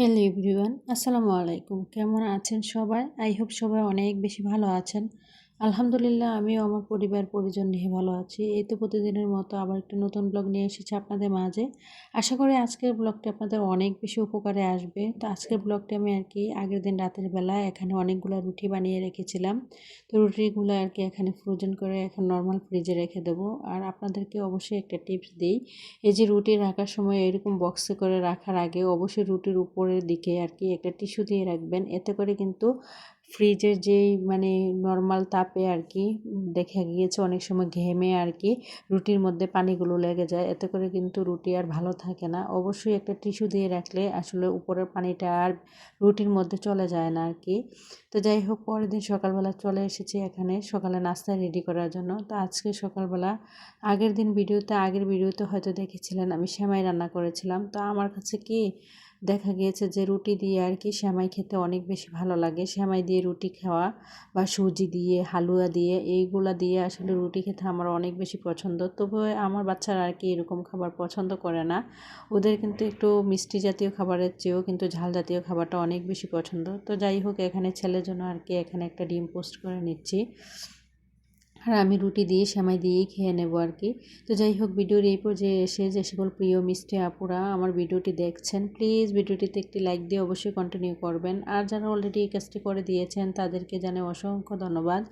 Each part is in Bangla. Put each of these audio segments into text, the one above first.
হ্যালো এভরিওয়ান, আসসালামু আলাইকুম। কেমন আছেন সবাই? আই হোপ সবাই অনেক বেশি ভালো আছেন। আলহামদুলিল্লাহ, আমিও আমার পরিবার পরিজন নিয়ে ভালো আছি। এই তো প্রতিদিনের মতো আবার একটা নতুন ব্লগ নিয়ে এসেছি আপনাদের মাঝে। আশা করি আজকের ব্লগটি আপনাদের অনেক বেশি উপকারে আসবে। তো আজকের ব্লগটি আমি আগের দিন রাতের বেলা এখানে অনেকগুলো রুটি বানিয়ে রেখেছিলাম। তো রুটিগুলো এখানে ফ্রোজেন করে এখন নর্মাল ফ্রিজে রেখে দেবো। আর আপনাদেরকে অবশ্যই একটা টিপস দিই, এই যে রুটি রাখার সময় এরকম বক্সে করে রাখার আগে অবশ্যই রুটির উপরের দিকে একটা টিস্যু দিয়ে রাখবেন। এতে করে কিন্তু ফ্রিজের যেই নর্মাল তাপে দেখা গিয়েছে অনেক সময় ঘেমে রুটির মধ্যে পানিগুলো লেগে যায়। এতে করে কিন্তু রুটি আর ভালো থাকে না। অবশ্যই একটা টিস্যু দিয়ে রাখলে আসলে উপরের পানিটা আর রুটির মধ্যে চলে যায় না। তো যাই হোক, পরের দিন সকালবেলা চলে এসেছি এখানে সকালে নাস্তা রেডি করার জন্য। তো আজকে সকালবেলা আগের ভিডিওতে হয়তো দেখেছিলেন আমি সেমাই রান্না করেছিলাম। তো আমার কাছে দেখা গিয়েছে যে রুটি দিয়ে সেমাই খেতে অনেক বেশি ভালো লাগে। সেমাই দিয়ে রুটি খাওয়া বা সুজি দিয়ে, হালুয়া দিয়ে, এইগুলা দিয়ে আসলে রুটি খেতে আমার অনেক বেশি পছন্দ। তবে আমার বাচ্চারা এরকম খাবার পছন্দ করে না। ওদের কিন্তু একটু মিষ্টি জাতীয় খাবারের চেয়েও কিন্তু ঝাল জাতীয় খাবারটা অনেক বেশি পছন্দ। তো যাই হোক, এখানে ছেলের জন্য এখানে একটা ডিম পোস্ট করে নিচ্ছি। আর আমি রুটি দিয়ে সেমাই দিয়েই খেয়ে নেব। তো যাই হোক, ভিডিওর এই পর্যায়ে এসে যে সকল প্রিয় মিষ্টি আপুরা আমার ভিডিওটি দেখছেন, প্লিজ ভিডিওটিতে একটি লাইক দিয়ে অবশ্যই কন্টিনিউ করবেন। আর যারা অলরেডি এই কাজটি করে দিয়েছেন তাদেরকে জানাই অসংখ্য ধন্যবাদ।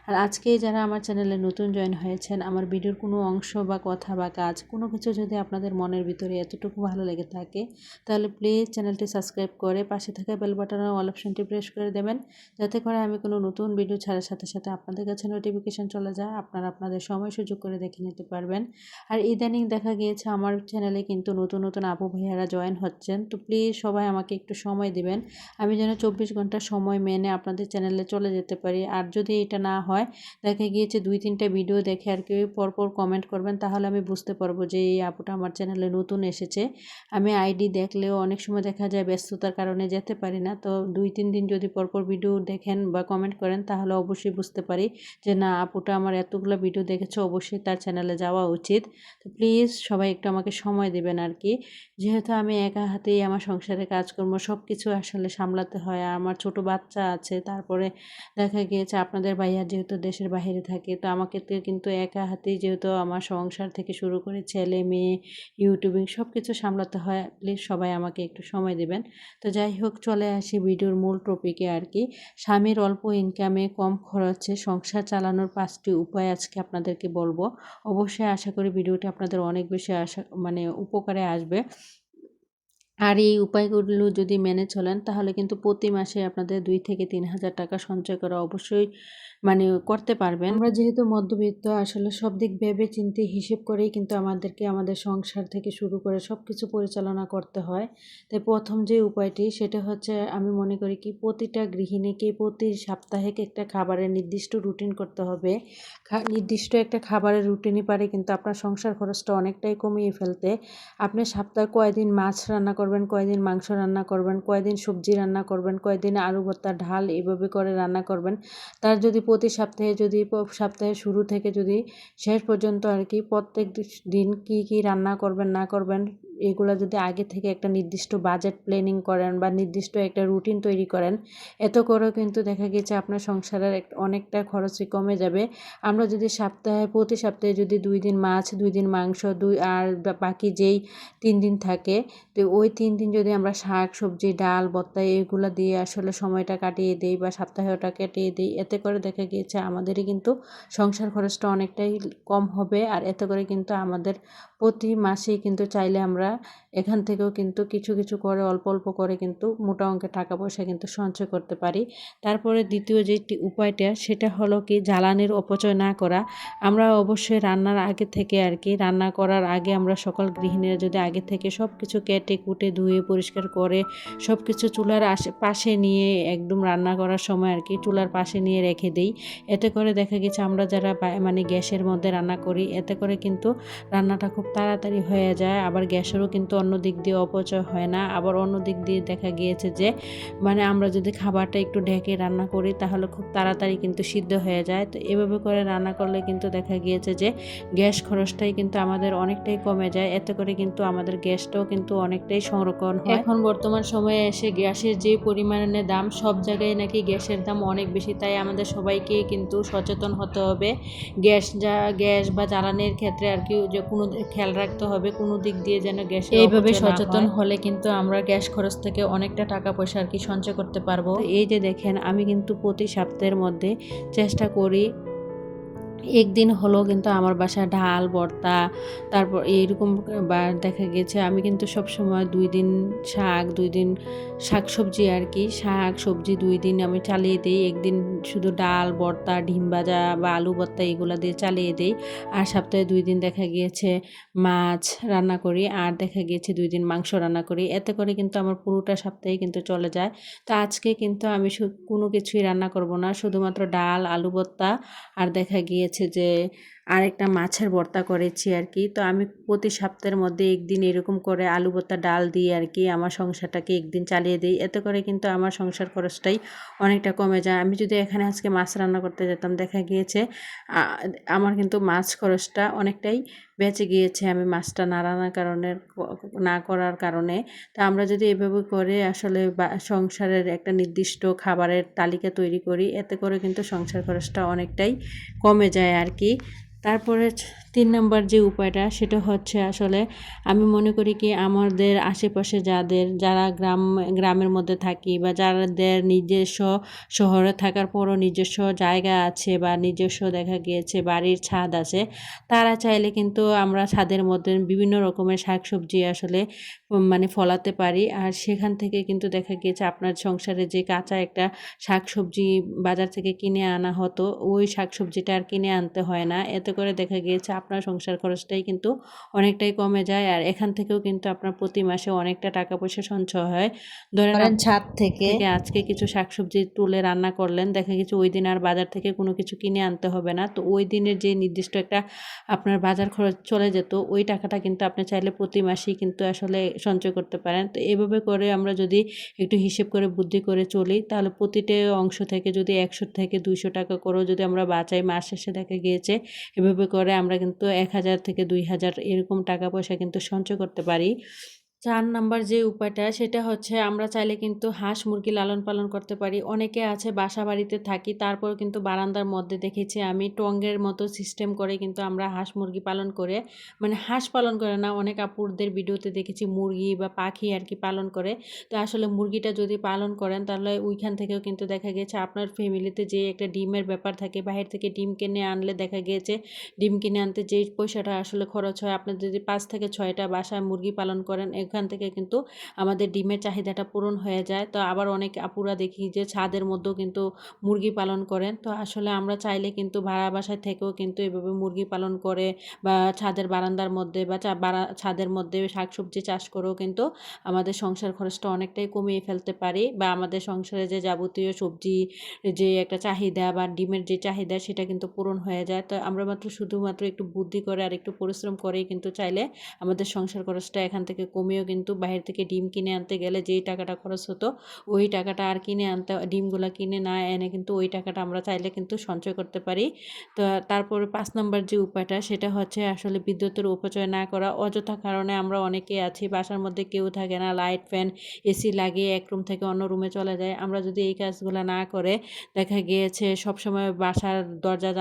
আর আজকে যারা আমার চ্যানেলে নতুন জয়েন হয়েছেন, আমার ভিডিওর কোনো অংশ বা কথা বা কাজ কোনো কিছু যদি আপনাদের মনের ভিতরে এতটুকু ভালো লেগে থাকে, তাহলে প্লিজ চ্যানেলটি সাবস্ক্রাইব করে পাশে থাকা বেল বাটনের অল অপশনটি প্রেস করে দেবেন, যাতে করে আমি কোনো নতুন ভিডিও ছাড়ার সাথে সাথে আপনাদের কাছে নোটিফিকেশন চলে যায়। আপনারা আপনাদের সময় সুযোগ করে দেখে নিতে পারবেন। আর ইদানিং দেখা গিয়েছে আমার চ্যানেলে কিন্তু নতুন নতুন আপু ভাইয়ারা জয়েন হচ্ছেন। তো প্লিজ সবাই আমাকে একটু সময় দিবেন, আমি যেন 24 ঘন্টা সময় মেনে আপনাদের চ্যানেলে চলে যেতে পারি। আর যদি এটা না হয়, দেখা গিয়েছে 2-3টা ভিডিও দেখে পরপর কমেন্ট করবেন, তাহলে আমি বুঝতে পারবো যে এই আপুটা আমার চ্যানেলে নতুন এসেছে। আমি আইডি দেখলেও অনেক সময় দেখা যায় ব্যস্ততার কারণে যেতে পারি না। তো 2-3 দিন যদি পরপর ভিডিও দেখেন বা কমেন্ট করেন, তাহলে অবশ্যই বুঝতে পারি যে না, আপুটা আমার এতগুলো ভিডিও দেখেছে, অবশ্যই তার চ্যানেলে যাওয়া উচিত। তো প্লিজ সবাই একটু আমাকে সময় দেবেন। যেহেতু আমি একা হাতেই আমার সংসারে কাজকর্ম সব কিছু আসলে সামলাতে হয়, আর আমার ছোট বাচ্চা আছে, তারপরে দেখা গিয়েছে আপনাদের ভাইয়া যেহেতু দেশের বাইরে থাকে, তো আমাকে তো কিন্তু একা হাতেই যেহেতু আমার সংসার থেকে শুরু করে ছেলে মেয়ে, ইউটিউবিং সব কিছু সামলাতে হয়। প্লিজ সবাই আমাকে একটু সময় দেবেন। তো যাই হোক, চলে আসি ভিডিওর মূল টপিকে। স্বামীর অল্প ইনকামে কম খরচে সংসার চালানোর 5টি উপায় আজকে আপনাদেরকে বলবো। অবশ্যই আশা করি ভিডিওটি আপনাদের অনেক বেশি উপকারে আসবে। আর এই উপায়গুলো যদি মেনে চলেন, তাহলে কিন্তু প্রতি মাসে আপনাদের 2 থেকে 3 হাজার টাকা সঞ্চয় করা অবশ্যই করতে পারবেন। আমরা যেহেতু মধ্যবিত্ত, আসলে সব দিক ভেবে চিন্তে হিসেব করেই কিন্তু আমাদেরকে আমাদের সংসার থেকে শুরু করে সব কিছু পরিচালনা করতে হয়। তাই প্রথম যে উপায়টি, সেটা হচ্ছে আমি মনে করি প্রতিটা গৃহিণীকে প্রতি সাপ্তাহিক একটা খাবারের নির্দিষ্ট রুটিন করতে হবে। নির্দিষ্ট একটা খাবারের রুটিনই পারে কিন্তু আপনার সংসার খরচটা অনেকটাই কমিয়ে ফেলতে। আপনি সপ্তাহে কয়দিন মাছ রান্না করবেন, কয়দিন মাংস রান্না করবেন, কয়দিন সবজি রান্না করবেন, কয়দিন আলু ভর্তা, ডাল এভাবে করে রান্না করবেন। তার যদি প্রতি সপ্তাহে সপ্তাহের শুরু থেকে যদি শেষ পর্যন্ত প্রত্যেক দিন কি রান্না করবেন না করবেন, এগুলো যদি আগে থেকে একটা নির্দিষ্ট বাজেট প্ল্যানিং করেন বা নির্দিষ্ট একটা রুটিন তৈরি করেন, এত করেও কিন্তু দেখা গেছে আপনার সংসারের অনেকটা খরচই কমে যাবে। আমরা যদি প্রতি সপ্তাহে যদি 2 দিন মাছ, 2 দিন মাংস, আর বাকি যেই 3 দিন থাকে, তো ওই 3 দিন যদি আমরা শাক সবজি ডাল ভর্তা এগুলো দিয়ে আসলে সময়টা কাটিয়ে দিই বা সপ্তাহটা কাটিয়ে দিই, এতে করে দেখা গিয়েছে আমাদেরই কিন্তু সংসার খরচটা অনেকটাই কম হবে। আর এতে করে কিন্তু আমাদের প্রতি মাসেই কিন্তু চাইলে আমরা এখান থেকেও কিন্তু কিছু কিছু করে অল্প অল্প করে কিন্তু মোটা অঙ্কের টাকা পয়সা কিন্তু সঞ্চয় করতে পারি। তারপরে দ্বিতীয় যেটি উপায়টা, সেটা হলো জ্বালানির অপচয় না করা। আমরা অবশ্যই রান্নার আগে থেকে রান্না করার আগে আমরা সকল গৃহিণীরা যদি আগে থেকে সব কিছু কেটে কুটে ধুয়ে পরিষ্কার করে সব কিছু চুলার পাশে নিয়ে একদম রান্না করার সময় চুলার পাশে নিয়ে রেখে দিই, এতে করে দেখা গেছে আমরা যারা গ্যাসের মধ্যে রান্না করি, এতে করে কিন্তু রান্নাটা খুব তাড়াতাড়ি হয়ে যায়, আবার গ্যাসও গ্যাসেরও কিন্তু অন্য দিক দিয়ে অপচয় হয় না। আবার অন্য দিক দিয়ে দেখা গিয়েছে যে মানে আমরা যদি খাবারটা একটু ঢেকে রান্না করি তাহলে খুব তাড়াতাড়ি কিন্তু সিদ্ধ হয়ে যায়। তো এভাবে করে রান্না করলে কিন্তু দেখা গিয়েছে যে গ্যাস খরচটাই কিন্তু আমাদের অনেকটাই কমে যায়। এতে করে কিন্তু আমাদের গ্যাসটাও কিন্তু অনেকটাই সংরক্ষণ হয়। এখন বর্তমান সময়ে এসে গ্যাসের যে পরিমাণে দাম, সব জায়গায় নাকি গ্যাসের দাম অনেক বেশি। তাই আমাদের সবাইকে কিন্তু সচেতন হতে হবে। গ্যাস বা জ্বালানির ক্ষেত্রে আর কি যে কোনো খেয়াল রাখতে হবে কোনো দিক দিয়ে যেন গ্যাসের এইভাবে সচেতন হলে কিন্তু আমরা গ্যাস খরচ থেকে অনেকটা টাকা পয়সা আর কি সঞ্চয় করতে পারবো। এই যে দেখেন আমি কিন্তু প্রতি সপ্তাহের মধ্যে চেষ্টা করি একদিন হলো কিন্তু আমার বাসায় ডাল ভর্তা তারপর এইরকম বা দেখা গেছে আমি কিন্তু সবসময় 2 দিন শাক 2 দিন শাকসবজি আর কি শাক সবজি 2 দিন আমি চালিয়ে দিই। একদিন শুধু ডাল ভর্তা ডিম ভাজা বা আলু ভর্তা এগুলো দিয়ে চালিয়ে দিই। আর সপ্তাহে 2 দিন দেখা গিয়েছে মাছ রান্না করি আর দেখা গিয়েছে 2 দিন মাংস রান্না করি। এতে করে কিন্তু আমার পুরোটা সপ্তাহে কিন্তু চলে যায়। তো আজকে কিন্তু আমি কোনো কিছুই রান্না করব না, শুধুমাত্র ডাল আলু ভর্তা আর দেখা গিয়েছে যে আরেকটা মাছের ভর্তা করেছি আর কি। তো আমি প্রতি সপ্তাহের মধ্যে একদিন এরকম করে আলু ভর্তা ডাল দিয়ে আর কি আমার সংসারটাকে একদিন চালিয়ে দিই। এতে করে কিন্তু আমার সংসার খরচটাই অনেকটা কমে যায়। আমি যদি এখানে আজকে মাছ রান্না করতে যেতাম দেখা গিয়েছে আমার কিন্তু মাছ খরচটা অনেকটাই বেঁচে গিয়েছে আমি মাছটা না রান্নার কারণে না করার কারণে। তো আমরা যদি এভাবে করে আসলে সংসারের একটা নির্দিষ্ট খাবারের তালিকা তৈরি করি এতে করে কিন্তু সংসার খরচটা অনেকটাই কমে যায় আর কি। তারপরে 3 নম্বর যে উপায়টা সেটা হচ্ছে আসলে আমি মনে করি কি আমাদের আশেপাশে যারা গ্রামের মধ্যে থাকি বা যাদের নিজস্ব শহরে থাকার পরও নিজস্ব জায়গা আছে বা নিজস্ব দেখা গিয়েছে বাড়ির ছাদ আছে, তারা চাইলে কিন্তু আমরা ছাদের মধ্যে বিভিন্ন রকমের শাকসবজি আসলে মানে ফলাতে পারি। আর সেখান থেকে কিন্তু দেখা গিয়েছে আপনার সংসারে যে কাঁচা একটা শাকসবজি বাজার থেকে কিনে আনা হতো ওই শাকসবজিটা আর কিনে আনতে হয় না। এতে করে দেখা গিয়েছে আপনার সংসার খরচটাই কিন্তু অনেকটাই কমে যায়। আর এখান থেকেও কিন্তু আপনার প্রতি মাসে অনেকটা টাকা পয়সা সঞ্চয় হয়। ধরেন ছাদ থেকে আজকে কিছু শাকসবজি তুলে রান্না করলেন, দেখা গেছে ওই দিন আর বাজার থেকে কোনো কিছু কিনে আনতে হবে না। তো ওই দিনের যে নির্দিষ্ট একটা আপনার বাজার খরচ চলে যেত ওই টাকাটা কিন্তু আপনি চাইলে প্রতি মাসেই কিন্তু আসলে সঞ্চয় করতে পারেন। তো এভাবে করে আমরা যদি একটু হিসেব করে বুদ্ধি করে চলি তাহলে প্রতিটা অংশ থেকে যদি 100 থেকে 200 টাকা করেও যদি আমরা বাঁচাই মাস শেষে দেখা গিয়েছে এভাবে করে আমরা কিন্তু 1000 থেকে 2000 এরকম টাকা পয়সা কিন্তু সঞ্চয় করতে পারি। 4 নাম্বার যে উপায়টা সেটা হচ্ছে আমরা চাইলে কিন্তু হাঁস মুরগি লালন পালন করতে পারি। অনেকে আছে বাসা বাড়িতে থাকি তারপর কিন্তু বারান্দার মধ্যে দেখেছি আমি টঙ্গের মতো সিস্টেম করে কিন্তু আমরা হাঁস মুরগি পালন করে মানে হাঁস পালন করে না, অনেক আপুরদের ভিডিওতে দেখেছি মুরগি বা পাখি আর কি পালন করে। তো আসলে মুরগিটা যদি পালন করেন তাহলে ওইখান থেকেও কিন্তু দেখা গেছে আপনার ফ্যামিলিতে যে একটা ডিমের ব্যাপার থাকে বাহির থেকে ডিম কিনে আনলে দেখা গিয়েছে ডিম কিনে আনতে যেই পয়সাটা আসলে খরচ হয় আপনার যদি 5 থেকে 6টা বাসায় মুরগি পালন করেন এখান থেকে কিন্তু আমাদের ডিমের চাহিদাটা পূরণ হয়ে যায়। তো আবার অনেক আপুরা দেখি যে ছাদের মধ্যেও কিন্তু মুরগি পালন করেন। তো আসলে আমরা চাইলে কিন্তু ভাড়া বাসায় থেকেও কিন্তু এভাবে মুরগি পালন করে বা ছাদের বারান্দার মধ্যে বা ছাদের মধ্যে শাকসবজি চাষ করেও কিন্তু আমাদের সংসার খরচটা অনেকটাই কমিয়ে ফেলতে পারি বা আমাদের সংসারে যে যাবতীয় সবজি যে একটা চাহিদা বা ডিমের যে চাহিদা সেটা কিন্তু পূরণ হয়ে যায়। তো আমরা শুধুমাত্র একটু বুদ্ধি করে আর একটু পরিশ্রম করেই কিন্তু চাইলে আমাদের সংসার খরচটা এখান থেকে কমিয়েও কিন্তু বাইরে থেকে ডিম কিনে আনতে গেলে যেই টাকাটা খরচ হতো ওই টাকাটা আর কিনে আনতে ডিমগুলো কিনে না এনে কিন্তু ওই টাকাটা আমরা চাইলে কিন্তু সঞ্চয় করতে পারি। তো তারপরে 5 নাম্বার যে উপায়টা সেটা হচ্ছে আসলে বিদ্যুতের অপচয় না করা। অযথা কারণে আমরা অনেকেই আছি বাসার মধ্যে কেউ থাকে না, লাইট ফ্যান এসি লাগিয়ে এক রুম থেকে অন্য রুমে চলে যায়। আমরা যদি এই কাজগুলো না করে দেখা গিয়েছে সবসময় বাসার দরজা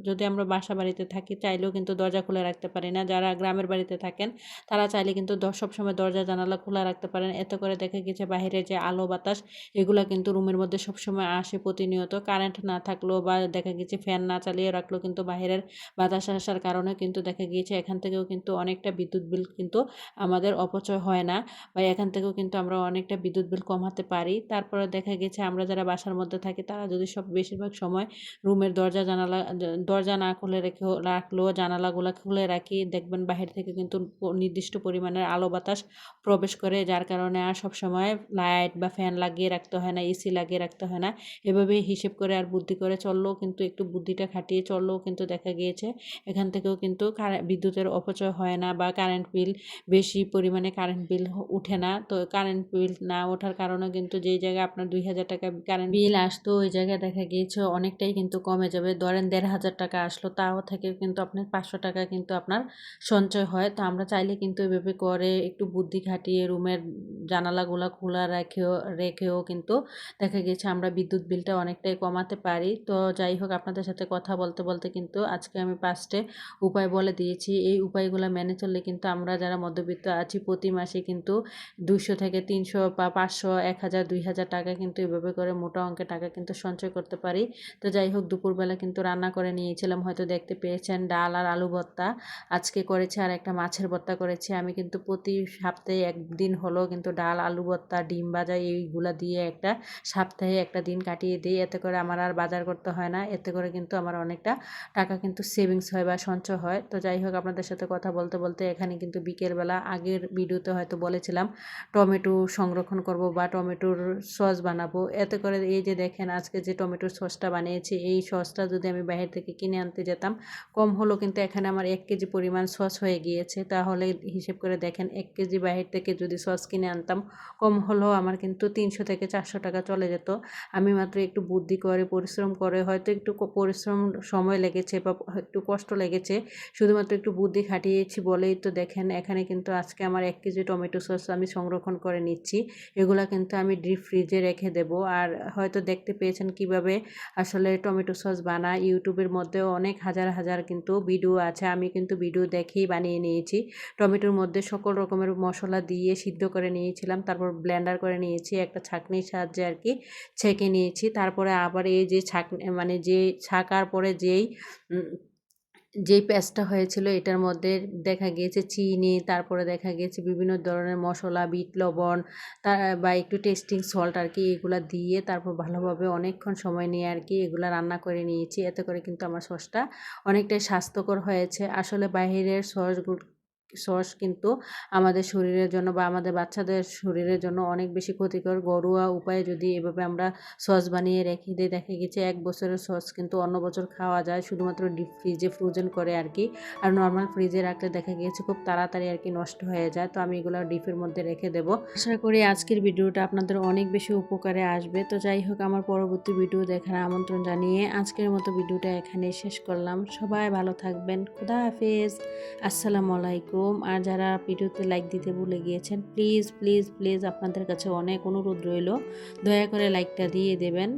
যদি আমরা বাসা বাড়িতে থাকি চাইলেও কিন্তু দরজা খুলে রাখতে পারি না। যারা গ্রামের বাড়িতে থাকেন তারা চাইলে কিন্তু সবসময় দরজা জানালা খোলা রাখতে পারেন। এতে করে দেখা গেছে বাহিরের যে আলো বাতাস এগুলা কিন্তু রুমের মধ্যে সবসময় আসে প্রতিনিয়ত। কারেন্ট না থাকলেও বা দেখা গেছে ফ্যান না চালিয়ে রাখলেও কিন্তু বাহিরের বাতাস আসার কারণে কিন্তু দেখা গিয়েছে এখান থেকেও কিন্তু অনেকটা বিদ্যুৎ বিল কিন্তু আমাদের অপচয় হয় না বা এখান থেকেও কিন্তু আমরা অনেকটা বিদ্যুৎ বিল কমাতে পারি। তারপরে দেখা গেছে আমরা যারা বাসার মধ্যে থাকি তারা যদি বেশিরভাগ সময় রুমের দরজা না খুলে রাখলেও জানালাগুলো খুলে রাখি দেখবেন বাহির থেকে কিন্তু নির্দিষ্ট পরিমাণের আলো বাতাস প্রবেশ করে, যার কারণে আর সবসময় লাইট বা ফ্যান লাগিয়ে রাখতে হয় না, এসি লাগিয়ে রাখতে হয় না। এভাবে হিসেব করে আর বুদ্ধি করে চললেও কিন্তু, একটু বুদ্ধিটা খাটিয়ে চললেও কিন্তু দেখা গিয়েছে এখান থেকেও কিন্তু বিদ্যুতের অপচয় হয় না, বা কারেন্ট বিল বেশি পরিমাণে কারেন্ট বিল উঠে না। তো কারেন্ট বিল না ওঠার কারণে কিন্তু যেই জায়গায় আপনার ২,০০০ টাকা কারেন্ট বিল আসতো, ওই জায়গায় দেখা গিয়েছে অনেকটাই কিন্তু কমে যাবে। ধরেন ১,৫০০ টাকা আসলো, তাও থেকে কিন্তু আপনার ৫০০ টাকা কিন্তু আপনার সঞ্চয় হয়। তো আমরা চাইলে কিন্তু এভাবে করে একটু বুদ্ধি খাটিয়ে রুমের জানালাগুলা খোলা রেখেও কিন্তু দেখা গেছে আমরা বিদ্যুৎ বিলটা অনেকটাই কমাতে পারি। তো যাই হোক, আপনাদের সাথে কথা বলতে বলতে কিন্তু আজকে আমি ৫টে উপায় বলে দিয়েছি। এই উপায়গুলো মেনে চললে কিন্তু আমরা যারা মধ্যবিত্ত আছি প্রতি মাসে কিন্তু ২০০ থেকে ৩০০ বা ৫০০, ১,০০০, ২,০০০ টাকা কিন্তু এভাবে করে মোটা অঙ্কের টাকা কিন্তু সঞ্চয় করতে পারি। তো যাই হোক, দুপুরবেলা কিন্তু রান্না করে নিয়েছিলাম, হয়তো দেখতে পেয়েছেন, ডাল আর আলু ভর্তা। আজকে করেছি আর একটা মাছের ভর্তা করেছি। আমি কিন্তু প্রতি সপ্তাহে একদিন হলেও কিন্তু ডাল, আলু ভর্তা, ডিম ভাজা এইগুলা দিয়ে একটা সপ্তাহে একটা দিন কাটিয়ে দিই। এতে করে আমার আর বাজার করতে হয় না। এতে করে কিন্তু আমার অনেকটা টাকা কিন্তু সেভিংস হয় বা সঞ্চয় হয়। তো যাই হোক, আপনাদের সাথে কথা বলতে বলতে এখানে কিন্তু বিকেলবেলা আগের ভিডিওতে হয়তো বলেছিলাম টমেটো সংরক্ষণ করব বা টমেটোর সস বানাবো। এতে করে এই যে দেখেন আজকে যে টমেটোর সসটা বানিয়েছি, এই সসটা যদি আমি বাইরে থেকে কিনে আনতে যেতাম, কম হলেও কিন্তু এখানে আমার ১ কেজি পরিমাণ সস হয়ে গিয়েছে। তাহলে হিসেব করে দেখেন ১ কেজি বাইরে থেকে যদি সস কিনে আনতাম, কম হলেও আমার কিন্তু ৩০০ থেকে ৪০০ টাকা চলে যেত। আমি মাত্র একটু বুদ্ধি করে পরিশ্রম করে, হয়তো একটু পরিশ্রম সময় লেগেছে বা একটু কষ্ট লেগেছে, শুধুমাত্র একটু বুদ্ধি খাটিয়েছি বলেই তো দেখেন এখানে কিন্তু আজকে আমার ১ কেজি টমেটো সস আমি সংরক্ষণ করে নিচ্ছি। এগুলা কিন্তু আমি ডিপ ফ্রিজে রেখে দেব। আর হয়তো দেখতে পেয়েছেন কিভাবে আসলে টমেটো সস বানায়। ইউটিউবের মধ্যেও অনেক হাজার হাজার কিন্তু ভিডিও আছে। আমি কিন্তু ভিডিও দেখেই বানিয়ে নিয়েছি। টমেটোর মধ্যে সকল রকমের মশলা দিয়ে সিদ্ধ করে নিয়েছিলাম, তারপর ব্লেন্ডার করে নিয়েছি, একটা ছাঁকনির সাহায্যে আর কি ছেঁকে নিয়েছি। তারপরে আবার এই যে মানে যে ছাঁকার পরে যেই পেস্টটা হয়েছিল এটার মধ্যে দেখা গিয়েছে চিনি, তারপরে দেখা গিয়েছে বিভিন্ন ধরনের মশলা, বিট লবণ, বা একটু টেস্টিং সল্ট আর কি, এগুলা দিয়ে তারপর ভালোভাবে অনেকক্ষণ সময় নিয়ে আর কি এগুলা রান্না করে নিয়েছি। এতে করে কিন্তু আমার সসটা অনেকটাই স্বাস্থ্যকর হয়েছে। আসলে বাহিরের সস কিন্তু আমাদের শরীরের জন্য বা আমাদের বাচ্চাদের শরীরের জন্য অনেক বেশি ক্ষতিকর। ঘরোয়া উপায়ে যদি এভাবে আমরা সস বানিয়ে রেখে দিই, দেখা গেছে ১ বছরের সস কিন্তু অন্য বছর খাওয়া যায়, শুধুমাত্র ডিপ ফ্রিজে ফ্রোজেন করে আর কি। আর নর্মাল ফ্রিজে রাখলে দেখা গিয়েছে খুব তাড়াতাড়ি আর কি নষ্ট হয়ে যায়। তো আমি এগুলো ডিপের মধ্যে রেখে দেব। আশা করি আজকের ভিডিওটা আপনাদের অনেক বেশি উপকারে আসবে। তো যাই হোক, আমার পরবর্তী ভিডিও দেখার আমন্ত্রণ জানিয়ে আজকের মতো ভিডিওটা এখানেই শেষ করলাম। সবাই ভালো থাকবেন। খোদা হাফেজ। আসসালামু আলাইকুম। আর যারা ভিডিওতে লাইক দিতে ভুলে গিয়েছেন, প্লিজ প্লিজ প্লিজ আপনাদের কাছে অনেক অনুরোধ রইল, দয়া করে লাইকটা দিয়ে দেবেন।